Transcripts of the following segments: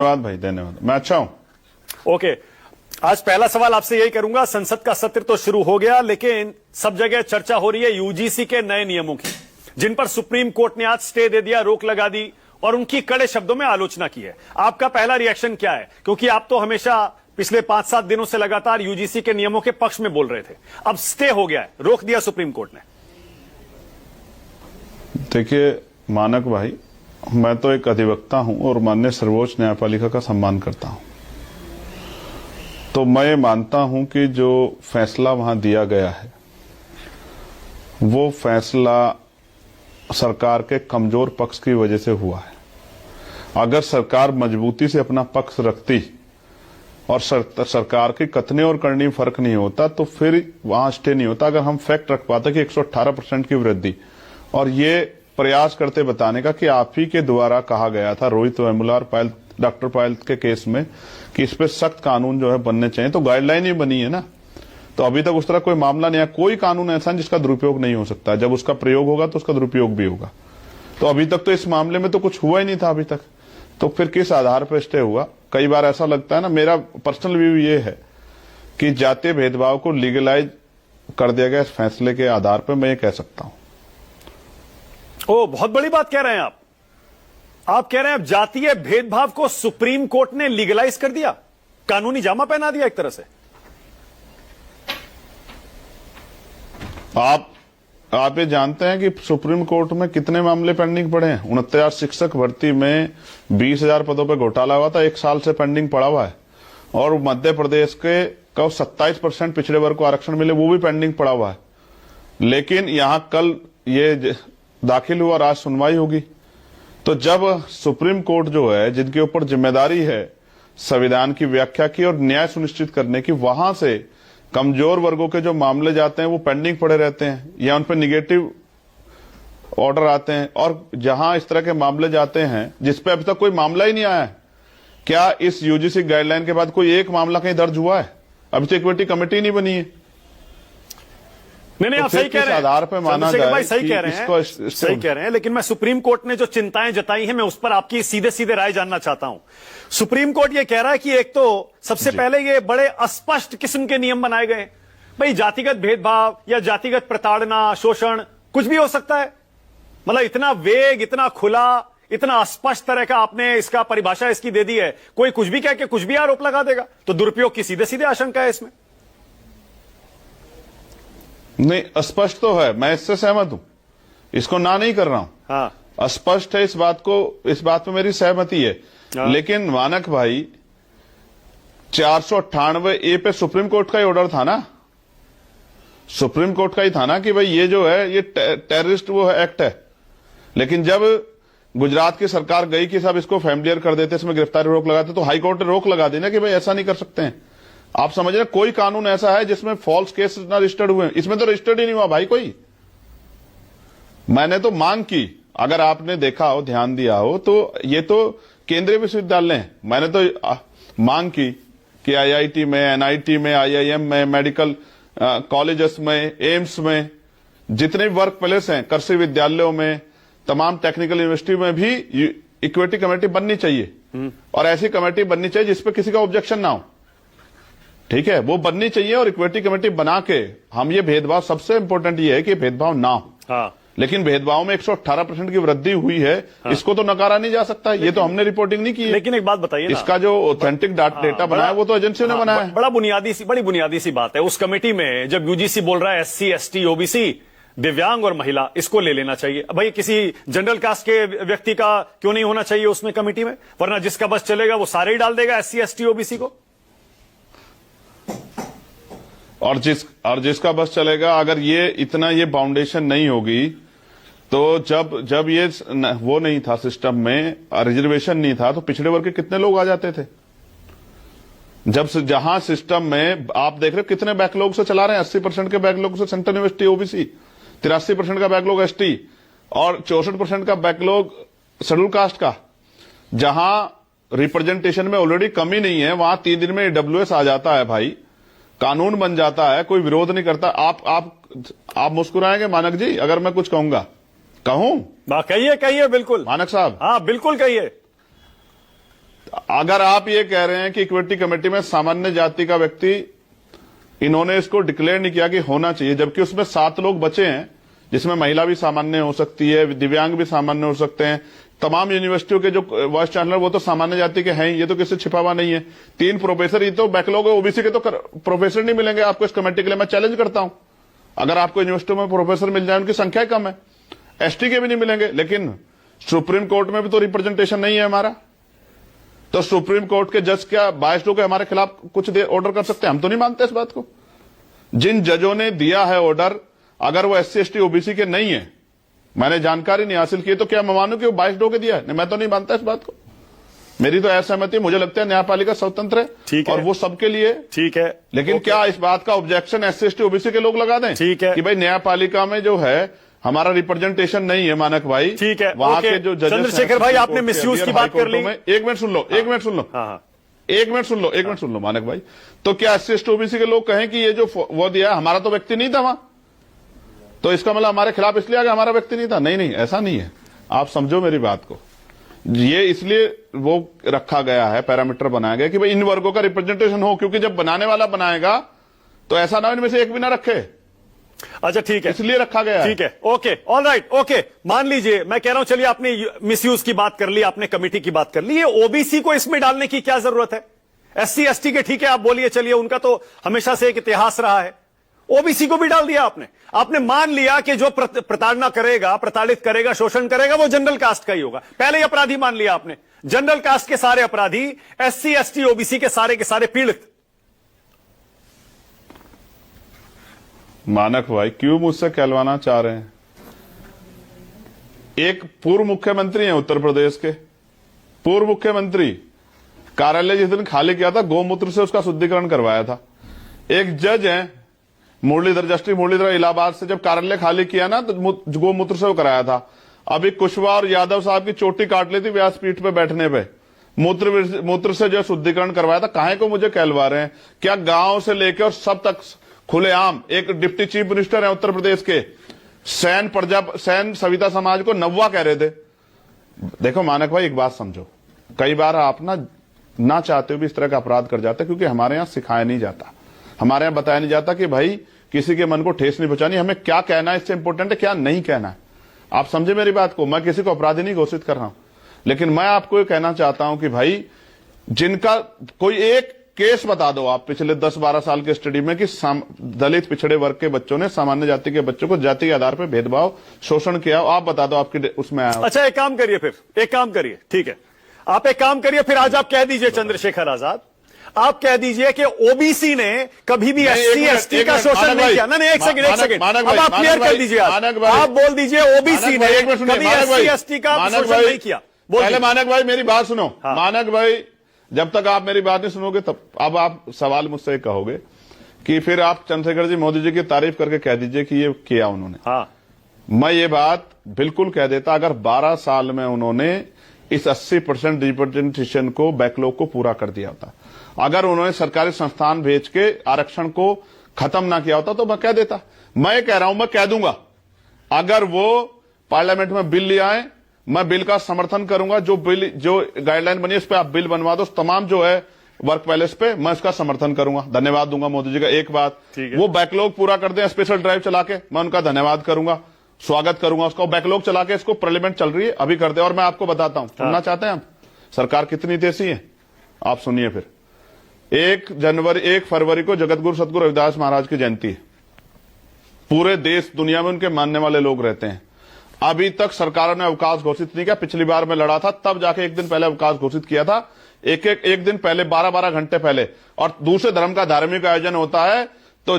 धन्यवाद भाई, धन्यवाद। मैं अच्छा हूं। ओके, आज पहला सवाल आपसे यही करूंगा। संसद का सत्र तो शुरू हो गया, लेकिन सब जगह चर्चा हो रही है यूजीसी के नए नियमों की, जिन पर सुप्रीम कोर्ट ने आज स्टे दे दिया, रोक लगा दी और उनकी कड़े शब्दों में आलोचना की है। आपका पहला रिएक्शन क्या है? क्योंकि आप तो हमेशा पिछले 5-7 दिनों से लगातार यूजीसी के नियमों के पक्ष में बोल रहे थे, अब स्टे हो गया है, रोक दिया सुप्रीम कोर्ट ने। देखिए मानक भाई, मैं तो एक अधिवक्ता हूं और माननीय सर्वोच्च न्यायपालिका का सम्मान करता हूं। तो मैं मानता हूं कि जो फैसला वहां दिया गया है वो फैसला सरकार के कमजोर पक्ष की वजह से हुआ है। अगर सरकार मजबूती से अपना पक्ष रखती और सरकार की कथनी और करनी फर्क नहीं होता तो फिर वहां स्टे नहीं होता। अगर हम फैक्ट रख पाते कि 118% की वृद्धि, और ये प्रयास करते बताने का कि आप ही के द्वारा कहा गया था रोहित वेमुला और डॉक्टर पायल के केस में कि इस पे सख्त कानून जो है बनने चाहिए, तो गाइडलाइन ही बनी है ना। तो अभी तक उस तरह कोई मामला नहीं है। कोई कानून ऐसा जिसका दुरुपयोग नहीं हो सकता। जब उसका प्रयोग होगा तो उसका दुरुपयोग भी होगा। तो अभी तक तो इस मामले में तो कुछ हुआ ही नहीं था अभी तक, तो फिर किस आधार पर स्टे हुआ? कई बार ऐसा लगता है ना, मेरा पर्सनल व्यू ये है कि जातीय भेदभाव को लीगलाइज कर दिया गया इस फैसले के आधार पर, मैं ये कह सकता हूं। ओ, बहुत बड़ी बात कह रहे हैं आप। आप कह रहे हैं जातीय भेदभाव को सुप्रीम कोर्ट ने लीगलाइज कर दिया, कानूनी जामा पहना दिया एक तरह से। आप ये जानते हैं कि सुप्रीम कोर्ट में कितने मामले पेंडिंग पड़े हैं? 69 शिक्षक भर्ती में 20,000 पदों पर घोटाला हुआ था, 1 साल से पेंडिंग पड़ा हुआ है। और मध्य प्रदेश के 27% पिछड़े वर्ग को आरक्षण मिले, वो भी पेंडिंग पड़ा हुआ है। लेकिन यहां कल ये दाखिल हुआ और आज सुनवाई होगी। तो जब सुप्रीम कोर्ट जो है, जिनके ऊपर जिम्मेदारी है संविधान की व्याख्या की और न्याय सुनिश्चित करने की, वहां से कमजोर वर्गों के जो मामले जाते हैं वो पेंडिंग पड़े रहते हैं या उन पर निगेटिव ऑर्डर आते हैं। और जहां इस तरह के मामले जाते हैं जिसपे अभी तक कोई मामला ही नहीं आया है, क्या इस यूजीसी गाइडलाइन के बाद कोई एक मामला कहीं दर्ज हुआ है? अभी तो इक्विटी कमेटी नहीं बनी है। नहीं, आप सही कह रहे हैं, आधार पे माना जाए भाई सही कह रहे हैं, सही कह रहे हैं। लेकिन मैं सुप्रीम कोर्ट ने जो चिंताएं जताई हैं, मैं उस पर आपकी सीधे सीधे राय जानना चाहता हूं। सुप्रीम कोर्ट ये कह रहा है कि एक तो सबसे पहले ये बड़े अस्पष्ट किस्म के नियम बनाए गए। भाई जातिगत भेदभाव या जातिगत प्रताड़ना, शोषण कुछ भी हो सकता है। मतलब इतना वेग, इतना खुला, इतना अस्पष्ट तरह का आपने इसका परिभाषा इसकी दे दी है, कोई कुछ भी कह के कुछ भी आरोप लगा देगा। तो दुरुपयोग की सीधे सीधे आशंका है इसमें। नहीं, स्पष्ट तो है, मैं इससे सहमत हूं, इसको ना नहीं कर रहा हूं। हाँ, स्पष्ट है, इस बात पे मेरी सहमति है। हाँ। लेकिन मानक भाई, 498A पे सुप्रीम कोर्ट का ही ऑर्डर था ना, सुप्रीम कोर्ट का ही था ना कि भाई ये जो है ये टेररिस्ट वो है, एक्ट है। लेकिन जब गुजरात की सरकार गई कि सब इसको फैमिलियर कर देते, इसमें गिरफ्तारी रोक लगाते, तो हाई कोर्ट ने रोक लगा दी ना कि भाई ऐसा नहीं कर सकते हैं। आप समझ रहे, कोई कानून ऐसा है जिसमें फॉल्स केस ना रजिस्टर्ड हुए? इसमें तो रजिस्टर्ड ही नहीं हुआ भाई कोई। मैंने तो मांग की, अगर आपने देखा हो, ध्यान दिया हो, तो ये तो केंद्रीय विश्वविद्यालय हैं। मैंने तो मांग की कि आईआईटी में, एनआईटी में, आईआईएम में, मेडिकल कॉलेजेस में, एम्स में, जितने भी वर्क प्लेस हैं, कृषि विद्यालयों में, तमाम टेक्निकल यूनिवर्सिटी में भी इक्विटी कमेटी बननी चाहिए। और ऐसी कमेटी बननी चाहिए जिसपे किसी का ऑब्जेक्शन ना हो। ठीक है, वो बननी चाहिए और इक्विटी कमेटी बना के हम ये भेदभाव, सबसे इंपॉर्टेंट ये है कि भेदभाव ना हो। हाँ। लेकिन भेदभाव में 118% की वृद्धि हुई है। हाँ। इसको तो नकारा नहीं जा सकता। ये तो हमने रिपोर्टिंग नहीं की है। लेकिन एक बात बताइए ना, इसका जो ऑथेंटिक डेटा बनाया वो तो एजेंसियों ने बनाया है। बड़ी बुनियादी सी बात है। उस कमेटी में जब यूजीसी बोल रहा है SC, ST, OBC, दिव्यांग और महिला, इसको ले लेना चाहिए। भाई किसी जनरल कास्ट के व्यक्ति का क्यों नहीं होना चाहिए उसमें कमेटी में? वरना जिसका बस चलेगा वो सारे ही डाल देगा SC, ST, OBC को। और जिसका बस चलेगा, अगर ये फाउंडेशन नहीं होगी, तो जब ये वो नहीं था सिस्टम में, रिजर्वेशन नहीं था, तो पिछड़े वर्ग के कितने लोग आ जाते थे? जहां सिस्टम में आप देख रहे हो कितने बैकलॉग से चला रहे हैं, 80% के बैकलॉग से सेंट्रल यूनिवर्सिटी OBC, 83% का बैकलॉग ST और 64% का बैकलॉग शेड्यूल कास्ट का। जहां रिप्रेजेंटेशन में ऑलरेडी कमी नहीं है, वहां 3 दिन में AWS आ जाता है भाई, कानून बन जाता है, कोई विरोध नहीं करता। आप मुस्कुराएंगे मानक जी अगर मैं कुछ कहूंगा? कहूं? कहिए बिल्कुल मानक साहब। हाँ बिल्कुल कहिए। अगर आप ये कह रहे हैं कि इक्विटी कमेटी में सामान्य जाति का व्यक्ति, इन्होंने इसको डिक्लेयर नहीं किया कि होना चाहिए, जबकि उसमें 7 लोग बचे हैं, जिसमें महिला भी सामान्य हो सकती है, दिव्यांग भी सामान्य हो सकते हैं। तमाम यूनिवर्सिटियों के जो वाइस चांसलर वो तो सामान्य जाति के हैं, ये तो किसी छिपा हुआ नहीं है। 3 प्रोफेसर, ये तो बैकलॉग है, ओबीसी के तो प्रोफेसर नहीं मिलेंगे आपको इस कमेटी के लिए। मैं चैलेंज करता हूं, अगर आपको यूनिवर्सिटियों में प्रोफेसर मिल जाए, उनकी संख्या कम है, एसटी के भी नहीं मिलेंगे। लेकिन सुप्रीम कोर्ट में भी तो रिप्रेजेंटेशन नहीं है हमारा, तो सुप्रीम कोर्ट के जज क्या बायस्ड होकर हमारे खिलाफ कुछ ऑर्डर कर सकते हैं? हम तो नहीं मानते इस बात को। जिन जजों ने दिया है ऑर्डर, अगर वो एससी एसटी ओबीसी के नहीं है, मैंने जानकारी नहीं हासिल की, तो क्या मैं मानूं कि वो बायस्ड होकर दिया है? मैं तो नहीं मानता इस बात को। मेरी तो असहमति है। मुझे लगता है न्यायपालिका स्वतंत्र है और वो सबके लिए ठीक है। लेकिन क्या इस बात का ऑब्जेक्शन एससी एसटी ओबीसी के लोग लगा दें? ठीक है कि भाई न्यायपालिका में जो है हमारा रिप्रेजेंटेशन नहीं है, मानक भाई। ठीक है, वहां के जो जजेस चंद्रशेखर भाई, आपने मिसयूज की बात कर ली। एक मिनट सुन लो, एक मिनट सुन लो, एक मिनट सुन लो, एक मिनट सुन लो मानक भाई। तो क्या एससी एसटी ओबीसी के लोग कहें कि ये जो वो दिया, हमारा तो व्यक्ति नहीं था वहां, तो इसका मतलब हमारे खिलाफ इसलिए आ गया, हमारा व्यक्ति नहीं था? नहीं नहीं, ऐसा नहीं है। आप समझो मेरी बात को। ये इसलिए वो रखा गया है, पैरामीटर बनाया गया कि भाई इन वर्गों का रिप्रेजेंटेशन हो, क्योंकि जब बनाने वाला बनाएगा तो ऐसा ना हो इनमें से एक भी ना रखे। अच्छा ठीक है, इसलिए रखा गया है। ठीक है, ओके, ऑल राइट, ओके। मान लीजिए, मैं कह रहा हूं, चलिए आपने मिसयूज की बात कर ली, आपने कमेटी की बात कर ली, ये ओबीसी को इसमें डालने की क्या जरूरत है? एससी एसटी के ठीक है, आप बोलिए, चलिए, उनका तो हमेशा से एक इतिहास रहा है। ओबीसी को भी डाल दिया आपने मान लिया कि जो प्रताड़ना करेगा, प्रताड़ित करेगा, शोषण करेगा, वो जनरल कास्ट का ही होगा। पहले ही अपराधी मान लिया आपने, जनरल कास्ट के सारे अपराधी, एससी एसटी ओबीसी के सारे पीड़ित। मानक भाई, क्यों मुझसे कहलवाना चाह रहे हैं? एक पूर्व मुख्यमंत्री हैं उत्तर प्रदेश के, पूर्व मुख्यमंत्री, कार्यालय जिस दिन खाली किया था गौमूत्र से उसका शुद्धिकरण करवाया था। एक जज हैं मुरलीधर, जस्टिस मुरलीधर, इलाहाबाद से, जब कार्यालय खाली किया ना तो गोमूत्र से वो कराया था। अभी कुशवाहा और यादव साहब की चोटी काट ली थी व्यासपीठ पे बैठने पे, मूत्र से जो शुद्धिकरण करवाया था। काहे को मुझे कहलवा रहे हैं? क्या गांव से लेकर और सब तक खुलेआम एक डिप्टी चीफ मिनिस्टर है उत्तर प्रदेश के, सैन सविता समाज को नव्वा कह रहे थे। देखो मानक भाई, एक बात समझो, कई बार आप ना चाहते हो भी इस तरह का अपराध कर जाते, क्योंकि हमारे यहां सिखाया नहीं जाता, हमारे यहां बताया नहीं जाता कि भाई किसी के मन को ठेस नहीं पहुंचानी, हमें क्या कहना है इससे इंपॉर्टेंट है क्या नहीं कहना है। आप समझे मेरी बात को? मैं किसी को अपराधी नहीं घोषित कर रहा हूं, लेकिन मैं आपको ये कहना चाहता हूं कि भाई जिनका कोई एक केस बता दो आप पिछले 10-12 साल के स्टडी में कि दलित पिछड़े वर्ग के बच्चों ने सामान्य जाति के बच्चों को जाति के आधार पर भेदभाव शोषण किया, आप बता दो आपके उसमें आया। अच्छा, एक काम करिए, फिर एक काम करिए, ठीक है, आप एक काम करिए, फिर आज आप कह दीजिए चंद्रशेखर आजाद, आप कह दीजिए कि ओबीसी ने कभी भी एससी एसटी का शोषण नहीं किया। नहीं, एक सेकंड, अब आप क्लियर कर दीजिए, आप बोल दीजिए ओबीसी ने कभी एससी एसटी का शोषण नहीं किया। पहले मानक भाई मेरी बात सुनो। मानक भाई, जब तक आप मेरी बात नहीं सुनोगे तब अब आप सवाल मुझसे कहोगे कि फिर आप चंद्रशेखर जी मोदी जी की तारीफ करके कह दीजिए कि ये किया उन्होंने। मैं ये बात बिल्कुल कह देता, अगर 12 साल में उन्होंने इस 80% रिप्रेजेंटेशन को, बैकलॉग को पूरा कर दिया होता, अगर उन्होंने सरकारी संस्थान भेज के आरक्षण को खत्म ना किया होता, तो मैं कह देता। मैं कह रहा हूं, मैं कह दूंगा, अगर वो पार्लियामेंट में बिल ले आए, मैं बिल का समर्थन करूंगा। जो गाइडलाइन बनी इस पे आप बिल बनवा दो, तमाम जो है वर्क पैलेस पे, मैं इसका समर्थन करूंगा, धन्यवाद दूंगा मोदी जी का। एक बात, वो बैकलॉग पूरा कर दें स्पेशल ड्राइव चला के, मैं उनका धन्यवाद करूंगा, स्वागत करूंगा उसका। बैकलॉग चला के इसको पार्लियामेंट चल रही है अभी कर दे। और मैं आपको बताता हूं, सुनना चाहते हैं आप सरकार कितनी देसी है? आप सुनिए फिर। 1 फरवरी को जगतगुरु सतगुरु रविदास महाराज की जयंती है। पूरे देश दुनिया में उनके मानने वाले लोग रहते हैं। अभी तक सरकारों ने अवकाश घोषित नहीं किया। पिछली बार मैं लड़ा था तब जाके एक दिन पहले अवकाश घोषित किया था, एक दिन पहले, 12-12 घंटे पहले। और दूसरे धर्म का धार्मिक आयोजन होता है तो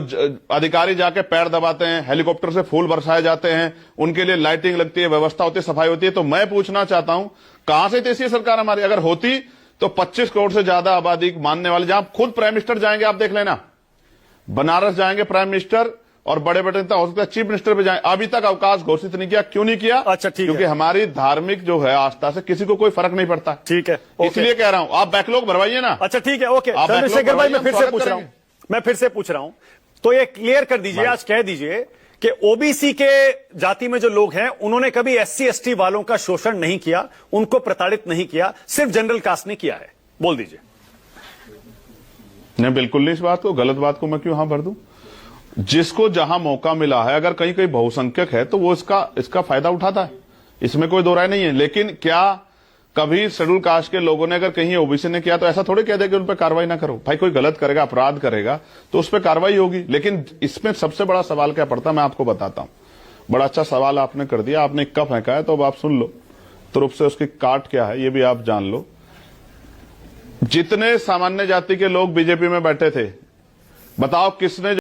अधिकारी जाके पैर दबाते हैं, हेलीकॉप्टर से फूल बरसाए जाते हैं, उनके लिए लाइटिंग लगती है, व्यवस्था होती है, सफाई होती है। तो मैं पूछना चाहता हूं, कहां से देसी सरकार हमारी? अगर होती तो 25 करोड़ से ज्यादा आबादी मानने वाले, जहां खुद प्राइम मिनिस्टर जाएंगे, आप देख लेना, बनारस जाएंगे प्राइम मिनिस्टर और बड़े बड़े नेता, हो सकता है चीफ मिनिस्टर पे जाए। अभी तक अवकाश घोषित नहीं किया। क्यों नहीं किया? अच्छा, ठीक है, क्योंकि हमारी धार्मिक जो है आस्था से किसी को कोई फर्क नहीं पड़ता। ठीक है, इसलिए कह रहा हूं, आप बैकलॉग भरवाइए ना। अच्छा ठीक है, ओके चंद्रशेखर भाई, मैं फिर से पूछ रहा हूं, तो ये क्लियर कर दीजिए, आज कह दीजिए कि ओबीसी के जाति में जो लोग हैं उन्होंने कभी एससी एसटी वालों का शोषण नहीं किया, उनको प्रताड़ित नहीं किया, सिर्फ जनरल कास्ट ने किया है। बोल दीजिए। नहीं, बिल्कुल नहीं। इस बात को, गलत बात को मैं क्यों भर दूं? जिसको जहां मौका मिला है, अगर कहीं कहीं बहुसंख्यक है तो वो इसका फायदा उठाता है, इसमें कोई दो राय नहीं है। लेकिन क्या कभी शेड्यूल कास्ट के लोगों ने अगर कहीं ओबीसी ने किया तो ऐसा थोड़ी कह दे कि उन पर कार्रवाई ना करो? भाई कोई गलत करेगा, अपराध करेगा तो उस पर कार्रवाई होगी। लेकिन इसमें सबसे बड़ा सवाल क्या पड़ता है, मैं आपको बताता हूं। बड़ा अच्छा सवाल आपने कर दिया। आपने इक्का फेंका है तो अब आप सुन लो, तुरुप से उसकी काट क्या है ये भी आप जान लो। जितने सामान्य जाति के लोग बीजेपी में बैठे थे, बताओ किसने